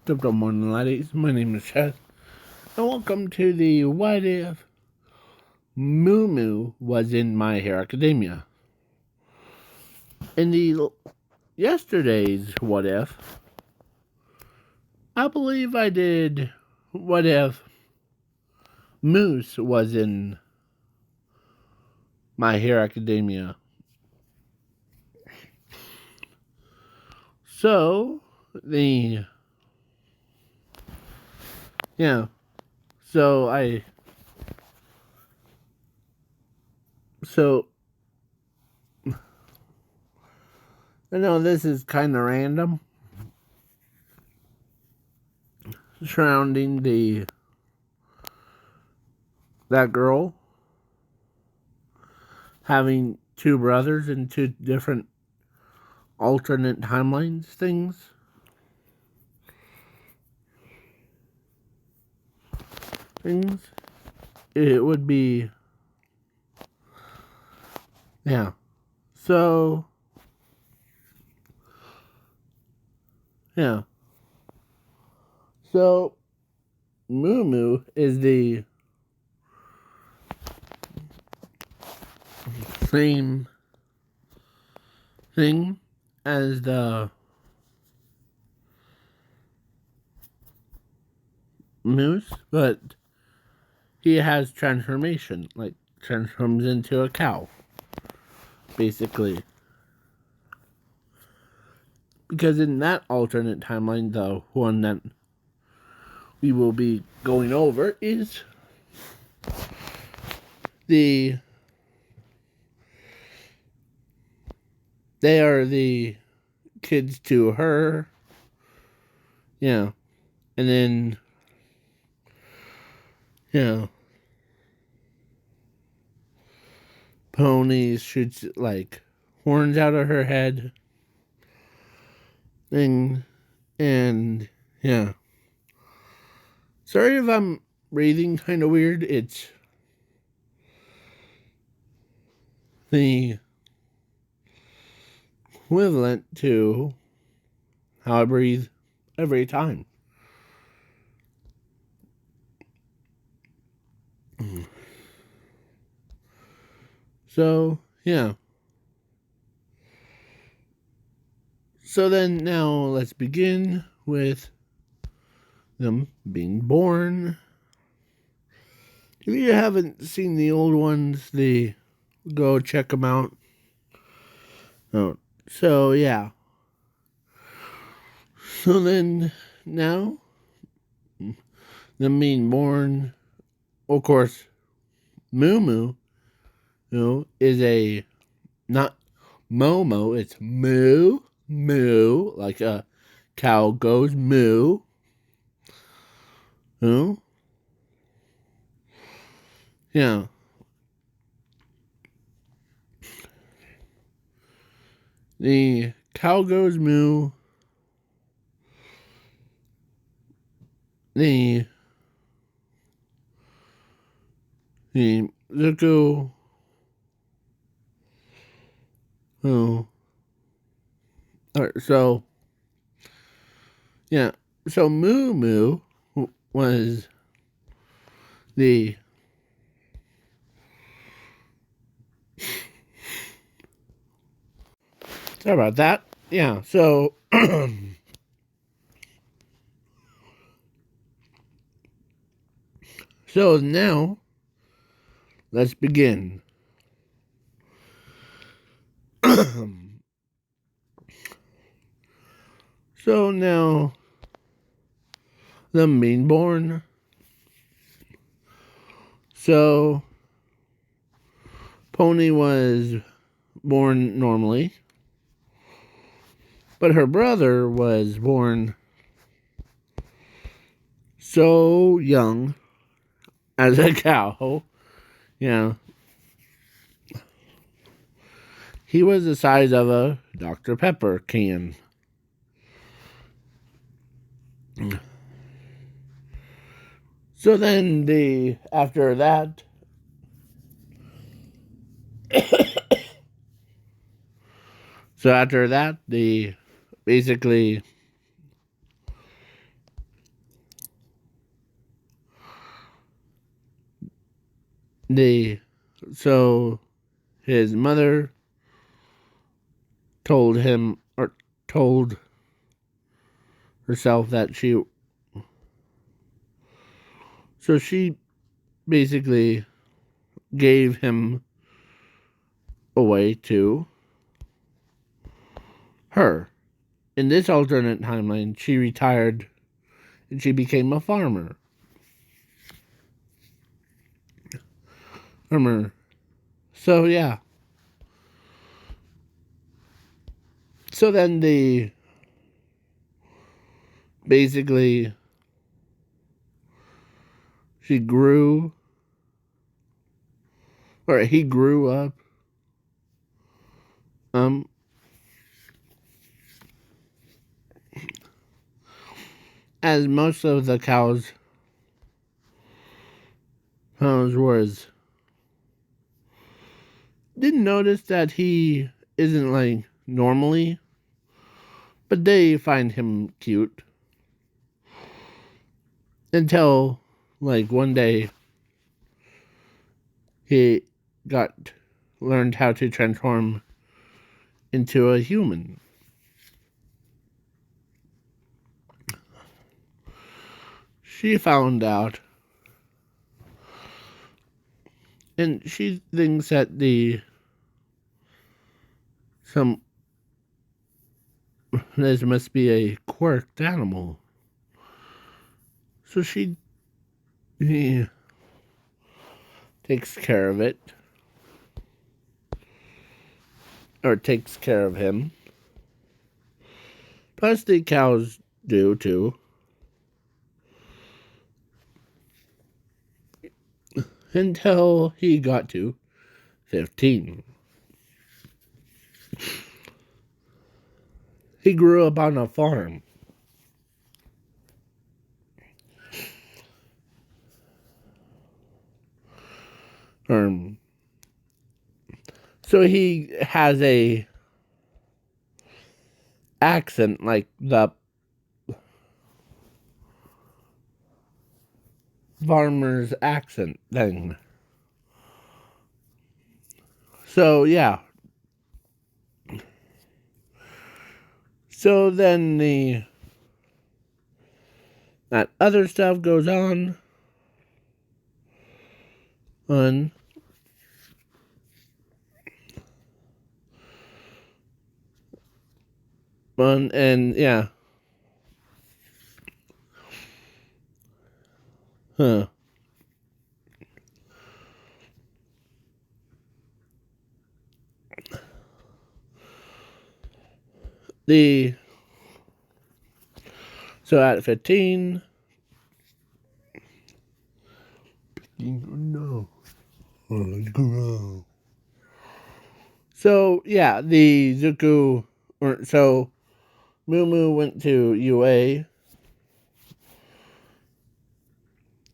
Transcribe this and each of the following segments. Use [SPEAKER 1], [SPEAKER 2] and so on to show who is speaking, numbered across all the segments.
[SPEAKER 1] Good morning, ladies. My name is Seth, and welcome to the What If Moo Moo Was in My Hero Academia. In the yesterday's What If, I believe I did What If Moose was in My Hero Academia. So, so I know this is kind of random surrounding that girl having two brothers in two different alternate timelines things. It would be, yeah. So, yeah. So, Moo Moo is the same thing as the moose, but he has transformation, like transforms into a cow, basically. Because in that alternate timeline, the one that we will be going over is they are the kids to her, yeah, and then, yeah, Pony shoots like horns out of her head thing, and yeah. Sorry if I'm breathing kind of weird. It's the equivalent to how I breathe every time. So, yeah. So then now let's begin with them being born. If you haven't seen the old ones, go check them out. Oh, so yeah. So then now them being born, of course, Moo Moo is a not Momo, it's moo moo, like a cow goes moo. Yeah. The cow goes moo. The Zuko. Oh. Alright, so yeah. So Moo Moo was the sorry about that. Yeah, so so now let's begin. So now them being born. So Pony was born normally, but her brother was born so young as a cow. Yeah. He was the size of a Dr. Pepper can. So then after that, basically the so his mother told him, or told herself, that she basically gave him away to her. In this alternate timeline, she retired and she became a farmer. So yeah. So then basically she grew, or he grew up, as most of the cows was, didn't notice that he isn't like normally, but they find him cute until like one day he learned how to transform into a human. She found out, and she thinks that this must be a quirked animal. So she takes care of it, or takes care of him. Plus the cows do too. Until he got to 15. He grew up on a farm. So he has a accent like the farmer's accent thing. So yeah. So then that other stuff goes on. And yeah. Huh. So at 15. No. Grow. So yeah, the Zuko, so Moo went to UA,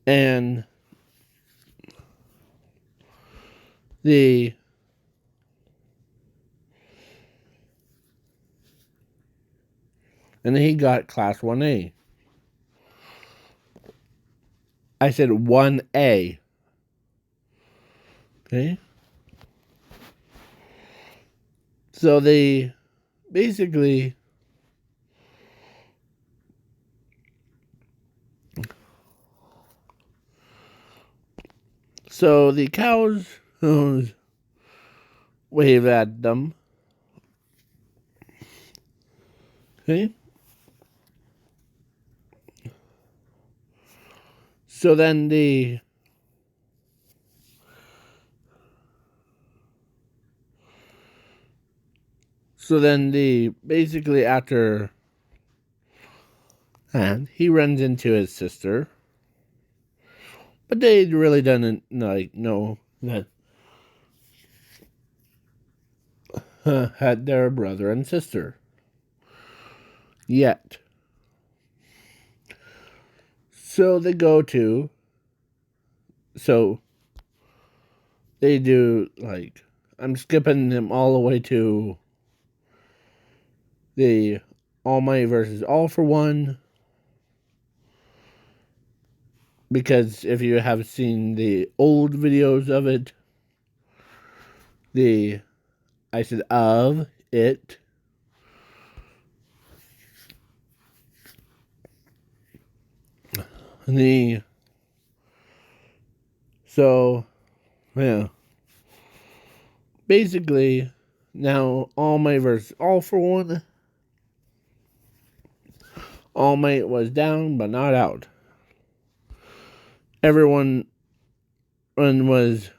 [SPEAKER 1] and he got class 1A. I said 1A. Okay. So they basically the cows wave at them. Okay. So then basically after, and he runs into his sister, but they really didn't know that had their brother and sister yet. So they do, like, I'm skipping them all the way to the All Might versus All for One, because if you have seen the old videos of it, I said of it. So, yeah. Basically, now All Might versus All for One. All Might was down, but not out. Everyone was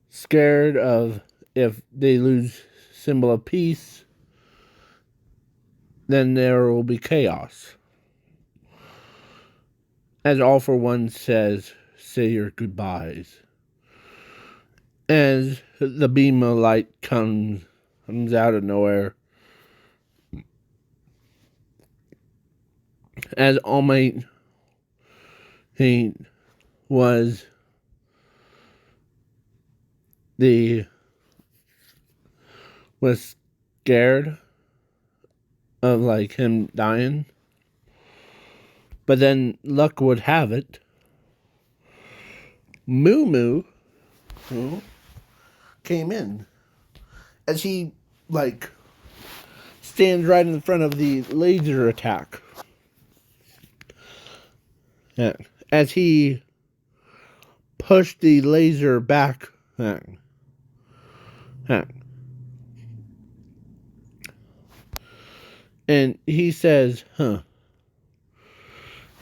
[SPEAKER 1] scared of if they lose Symbol of Peace, then there will be chaos. As All for One says, say your goodbyes. As the beam of light comes out of nowhere. As All Might, he was scared of like him dying. But then luck would have it, Moo Moo came in as he like stands right in front of the laser attack. Yeah. As he pushed the laser back. And he says, you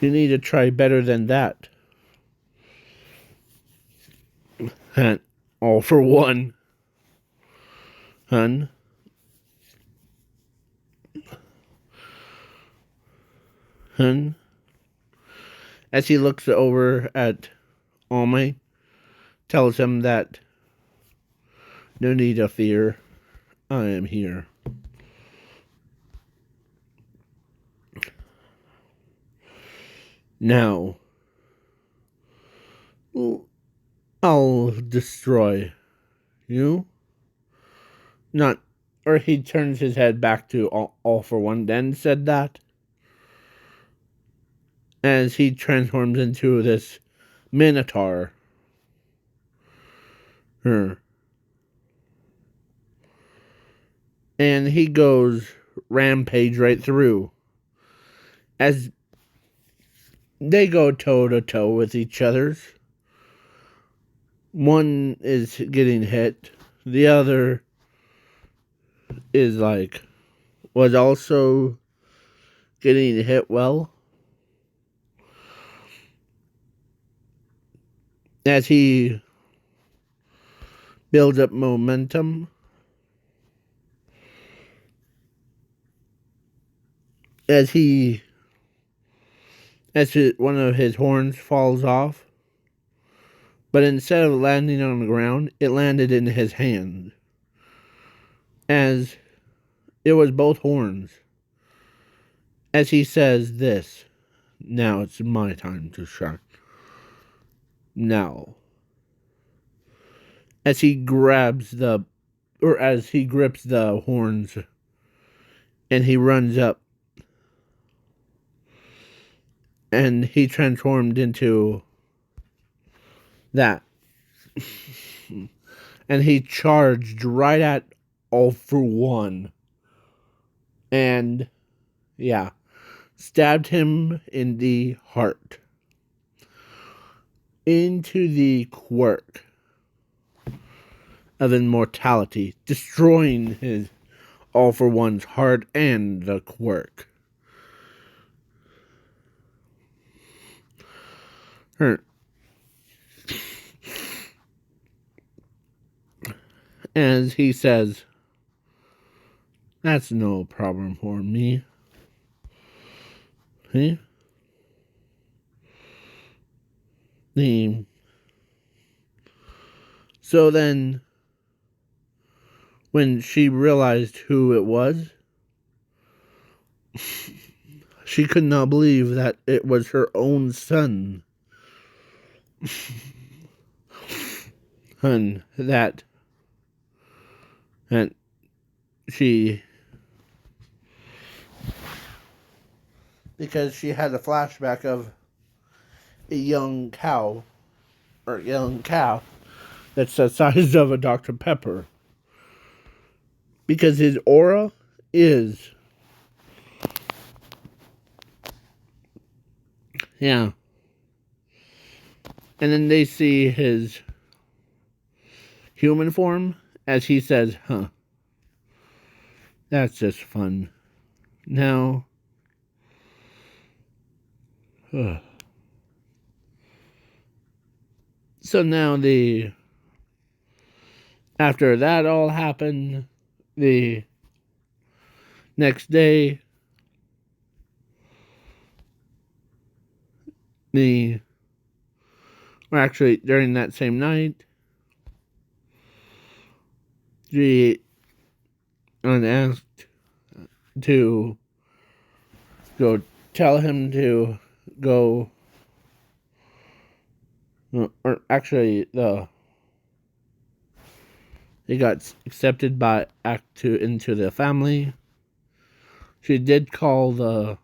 [SPEAKER 1] need to try better than that. All for one. Hun. As he looks over at All Might, tells him that no need to fear, I am here. Now, I'll destroy you. Not, or he turns his head back to All for One, then said that. As he transforms into this Minotaur. And he goes rampage right through. As they go toe to toe with each other. One is getting hit. The other is was also getting hit well. As he builds up momentum. As one of his horns falls off. But instead of landing on the ground, it landed in his hand. As it was both horns. As he says this, now it's my time to shine. Now. As he grips the horns and he runs up and he transformed into that. And he charged right at All for One. And, yeah, stabbed him in the heart. Into the quirk of immortality, destroying his All for One's heart and the quirk. As he says, that's no problem for me. See? So then, when she realized who it was, she could not believe that it was her own son. And that And. she because she had a flashback of a young cow, or young calf, that's the size of a Dr. Pepper. Because his aura is, yeah. And then they see his human form as he says, huh, that's just fun. Now, so now after that all happened, the next day, or actually during that same night, she asked to go tell him to go, or actually he got accepted into the family. She did call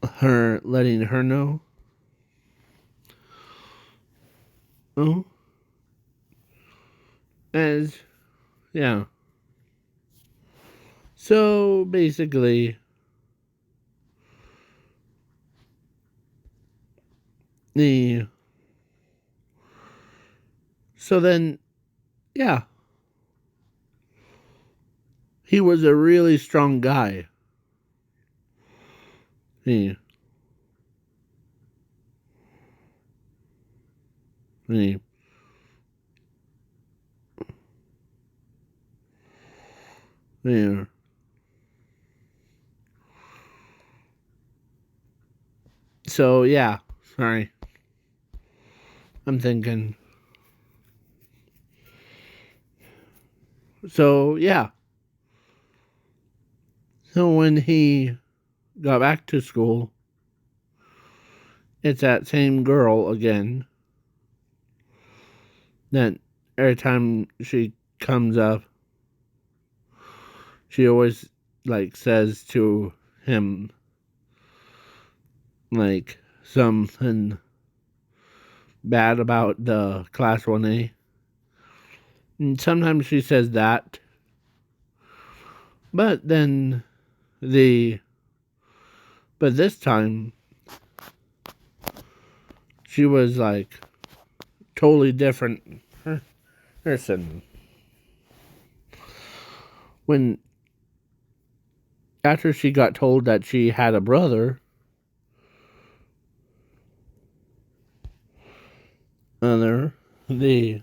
[SPEAKER 1] her, letting her know. Oh, as yeah. So basically, the so then yeah, he was a really strong guy. He, he, yeah. So yeah, sorry. I'm thinking. So yeah. So when he got back to school, it's that same girl again. That every time she comes up, she always like says to him like something bad about the class 1A. And sometimes she says that. But then but this time she was like totally different person. When after she got told that she had a brother, the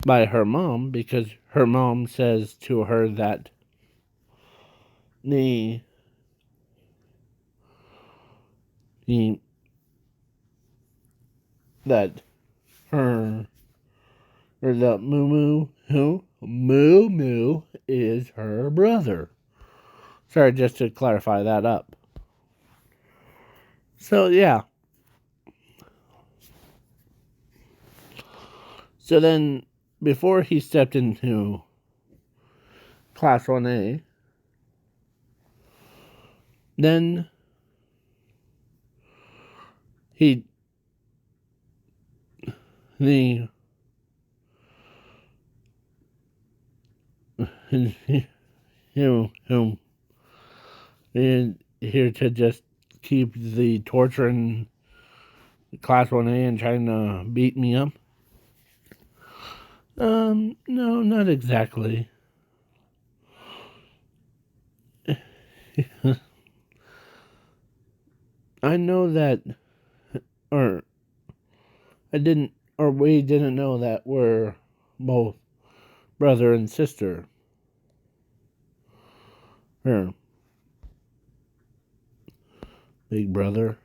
[SPEAKER 1] by her mom, because her mom says to her that the the that her or the Moo Moo is her brother. Sorry, just to clarify that up. So yeah. So then, before he stepped into Class 1A, then he the who is here to just keep the torturing Class 1A and trying to beat me up. No, not exactly. I know that, or I didn't, or we didn't know that we're both brother and sister. Her big brother.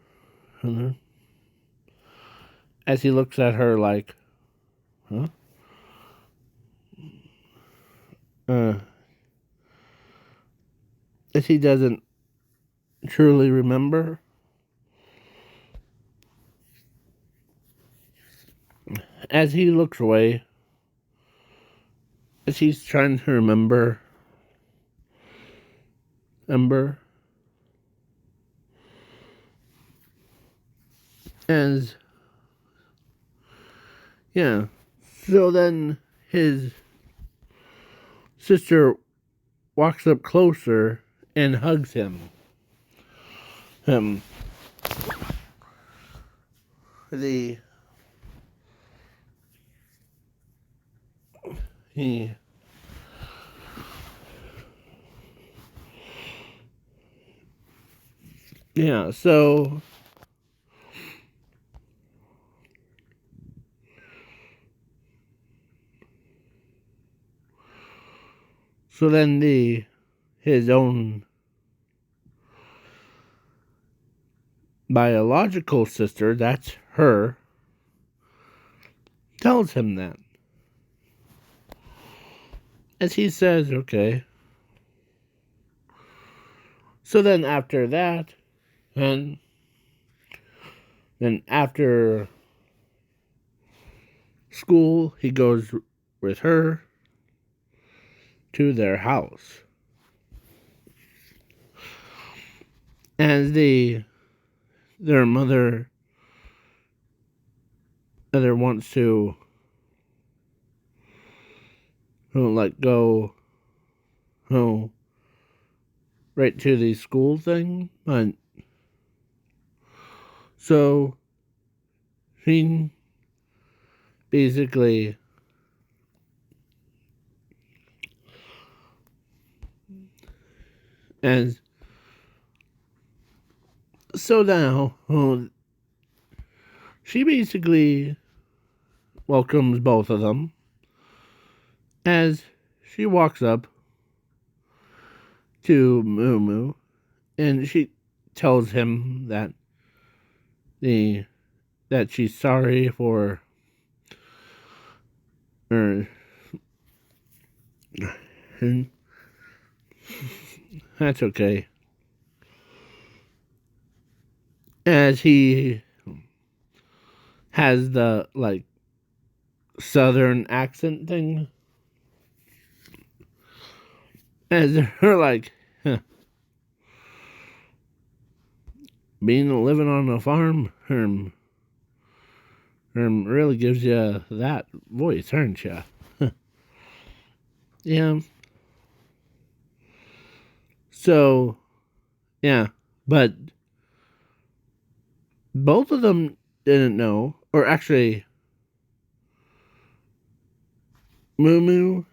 [SPEAKER 1] As he looks at her like, huh? As he doesn't truly remember. As he looks away, as he's trying to remember, Ember. As yeah. So then his sister walks up closer and hugs him. The he yeah. So then his own biological sister, that's her, tells him that. As he says, okay. So then after that, and then after school, he goes with her to their house. As their mother wants to like go right to the school thing, but so she basically as so now she basically welcomes both of them as she walks up to Moo Moo and she tells him that she's sorry for her. That's okay. As he has the like southern accent thing. As they're like, huh, living on a farm, really gives you that voice, aren't you? Yeah. So, yeah, but both of them didn't know, or actually, Moo Moo,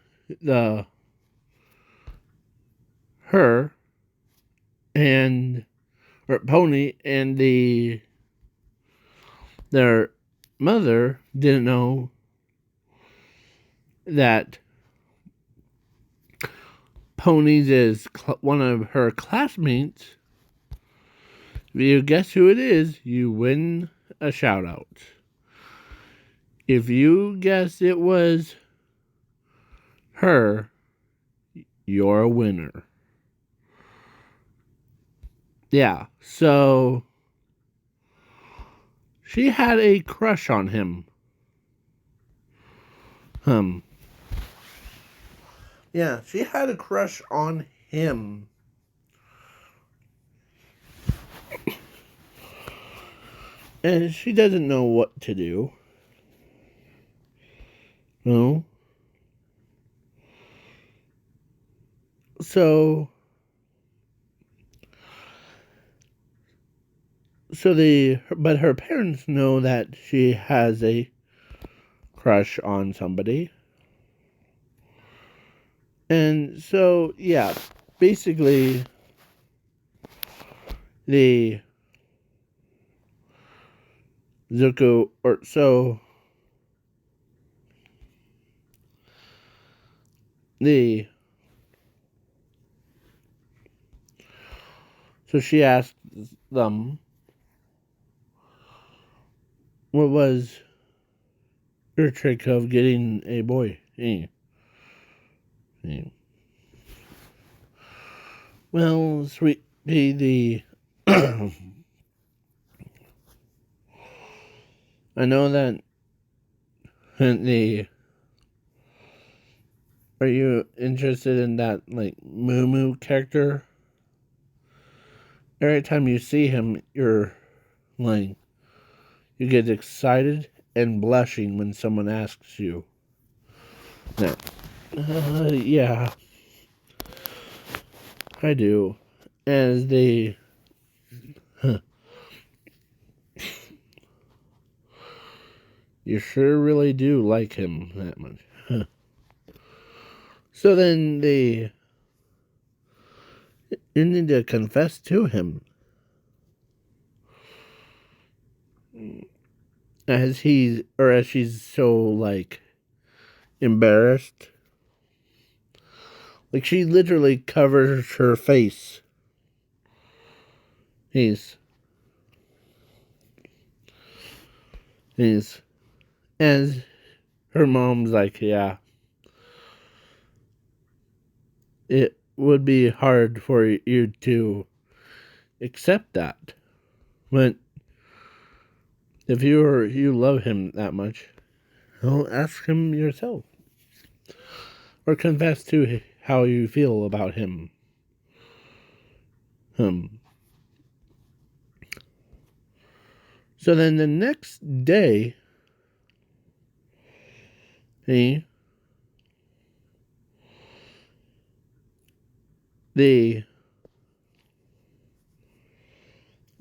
[SPEAKER 1] her, and or Pony, and their mother didn't know that Pony's is one of her classmates. If you guess who it is, you win a shout out. If you guess it was her, you're a winner. Yeah, so she had a crush on him. Yeah, she had a crush on him. And she doesn't know what to do. No. So but her parents know that she has a crush on somebody. And so, yeah, basically the Zuko, or so she asked them, what was your trick of getting a boy? Well, sweet I know that the are you interested in that like Moo Moo character? Every time you see him, you're like, you get excited and blushing when someone asks you. Now, yeah, I do. As they, huh, you sure really do like him that much. Huh. So then you need to confess to him. As she's so, like, embarrassed. Like, she literally covers her face. He's, as her mom's like, yeah, it would be hard for you to accept that. But if you love him that much, well, ask him yourself. Or confess to how you feel about him. So then the next day, he, the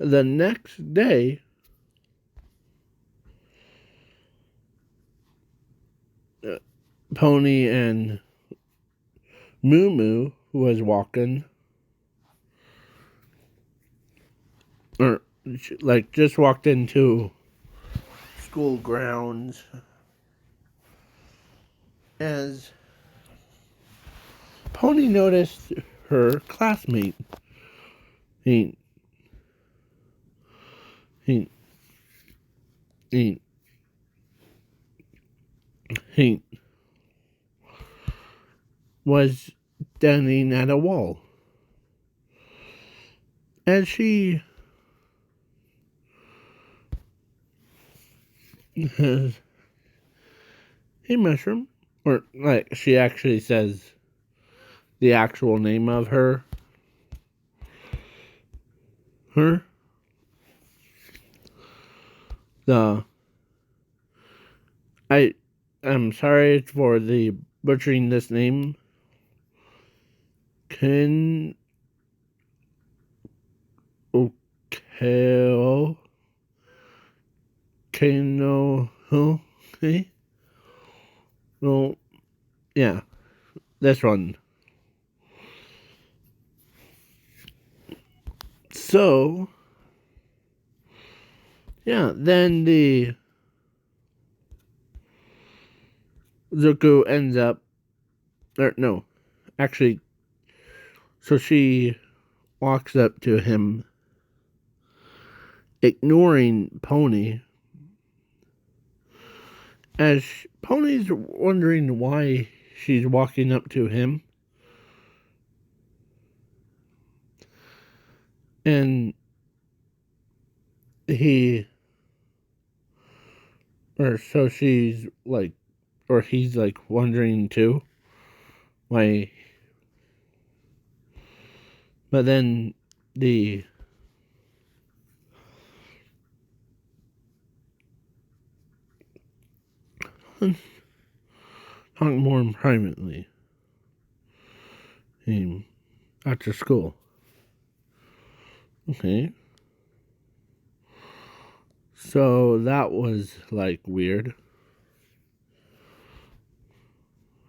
[SPEAKER 1] next day, Pony and Moo Moo was walking, or like just walked into school grounds, as Pony noticed her classmate. He he he he was standing at a wall. As she has, hey mushroom, or like she actually says the actual name of her. The I'm sorry for the butchering this name. Ken Okeo Kano. Okay. Well, yeah, this one. So, yeah, then the Zuko ends up, or no, actually, so she walks up to him, ignoring Pony, as Pony's wondering why she's walking up to him. And he, or so she's like, or he's like wondering too why. But then the talk more privately after school. Okay. So that was like weird.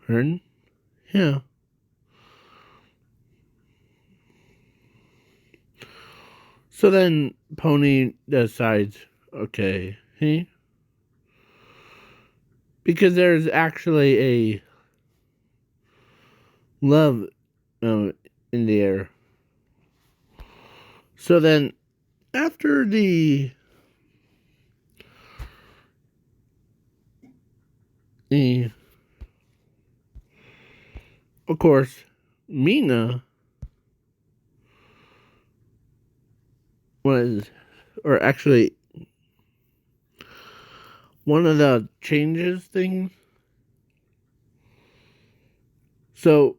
[SPEAKER 1] Hearn? Yeah. So then Pony decides, okay, hey, because there's actually a love in the air. So then after the of course, Mina was, or actually, one of the changes things. So,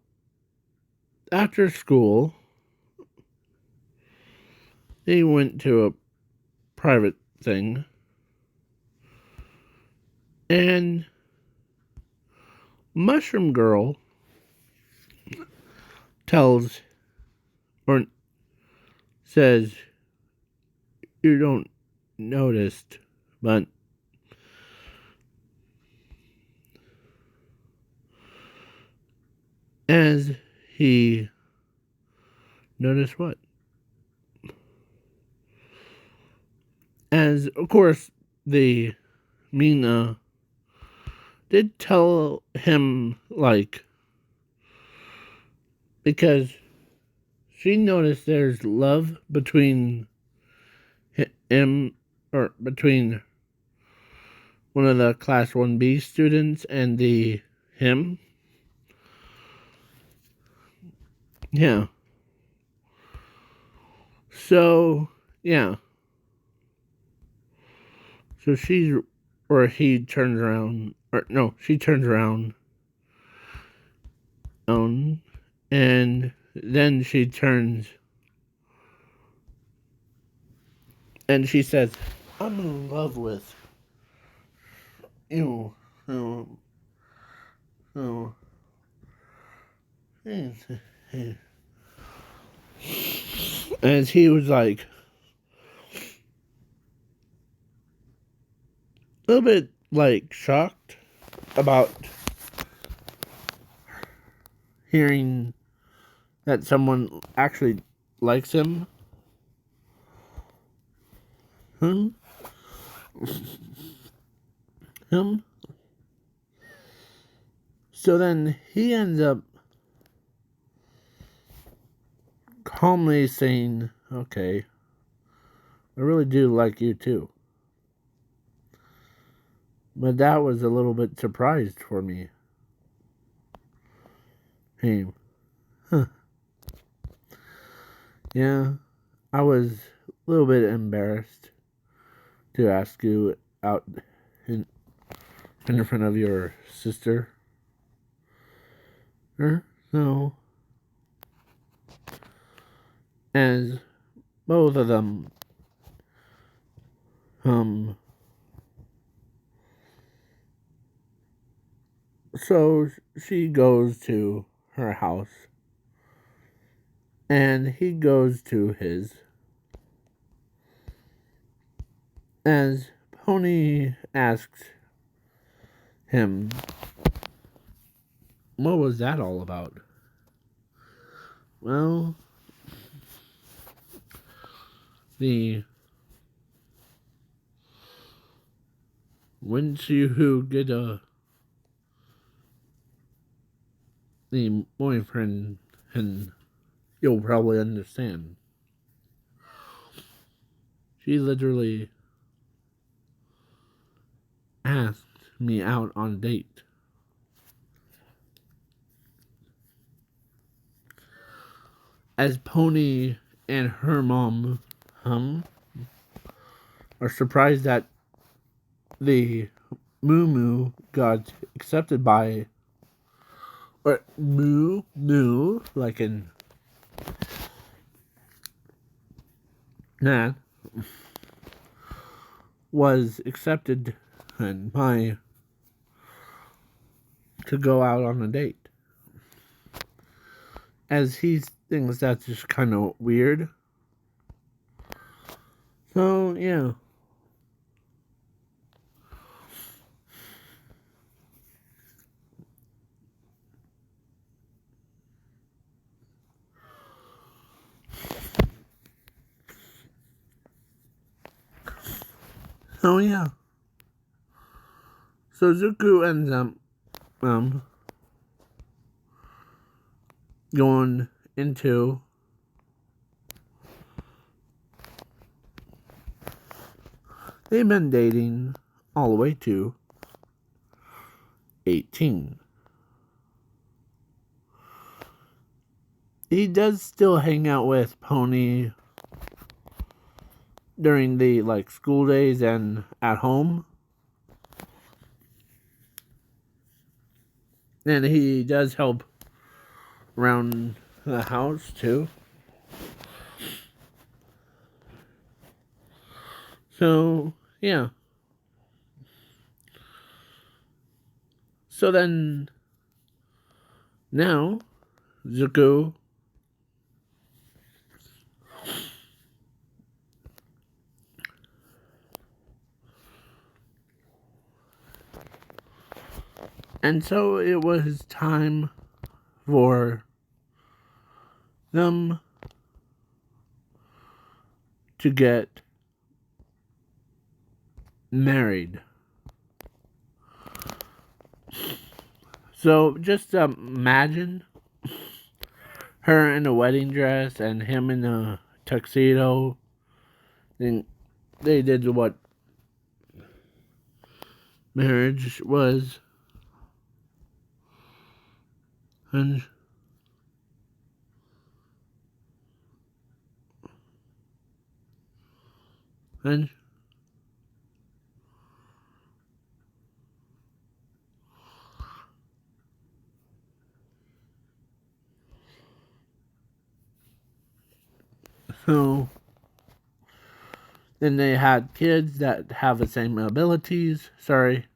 [SPEAKER 1] after school, they went to a private thing, and Mushroom Girl tells or says, "You don't notice, but as he noticed what? As, of course, the Mina did tell him, like, because she noticed there's love between him, or between one of the Class 1B students and him. Yeah. So, yeah. So he turns around, or no, she turns around, and then she turns, and she says, "I'm in love with you." So, as he was like a little bit like shocked about hearing that someone actually likes him. Him. So then he ends up calmly saying, "Okay, I really do like you too." But that was a little bit surprised for me. Hey, huh. Yeah, I was a little bit embarrassed to ask you out in front of your sister. So, as both of them, so she goes to her house, and he goes to his, as Pony asks him, "What was that all about?" Well, once you get the boyfriend, and you'll probably understand. She literally asked me out on a date. As Pony and her mom are surprised that the Moo Moo got accepted by, or Moo Moo, like in that, was accepted and to go out on a date. As he thinks that's just kind of weird. So, yeah. So, yeah. So, Zuko ends up going into they've been dating all the way to 18. He does still hang out with Pony during the school days and at home. And he does help around the house too. So, yeah. So then, now, Zuko and so it was time for them to get married. So just imagine her in a wedding dress and him in a tuxedo. And they did what marriage was. And and so then they had kids that have the same abilities. Sorry.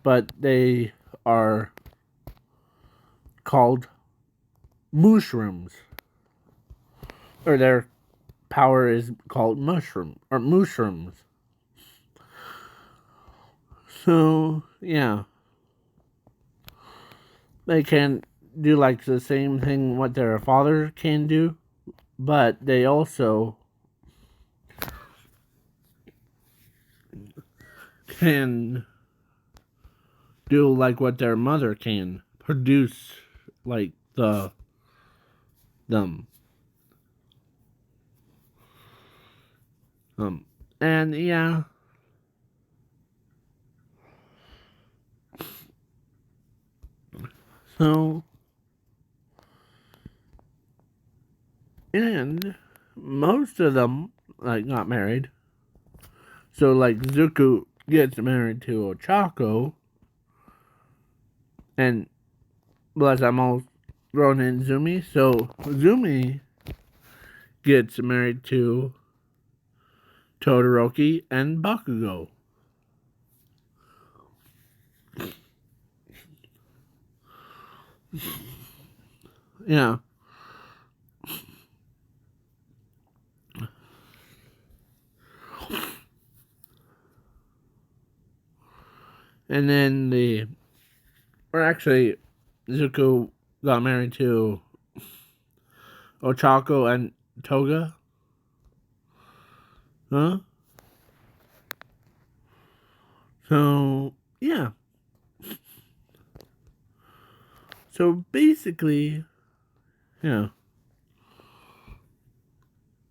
[SPEAKER 1] But they are called mushrooms. Or their power is called mushrooms. So, yeah. They can do like the same thing what their father can do, but they also can do like what their mother can produce, like them. And yeah. So, and most of them like got married. So like Zuko gets married to Ochako, and plus I'm all thrown in Zumi. So Zumi gets married to Todoroki and Bakugo. Yeah. And then Zuko got married to Ochako and Toga. Huh? So, yeah. So basically, yeah.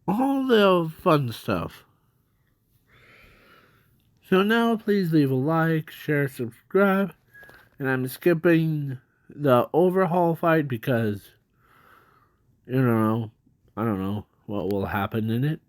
[SPEAKER 1] All the fun stuff. So now please leave a like, share, subscribe. And I'm skipping the overhaul fight because, I don't know what will happen in it.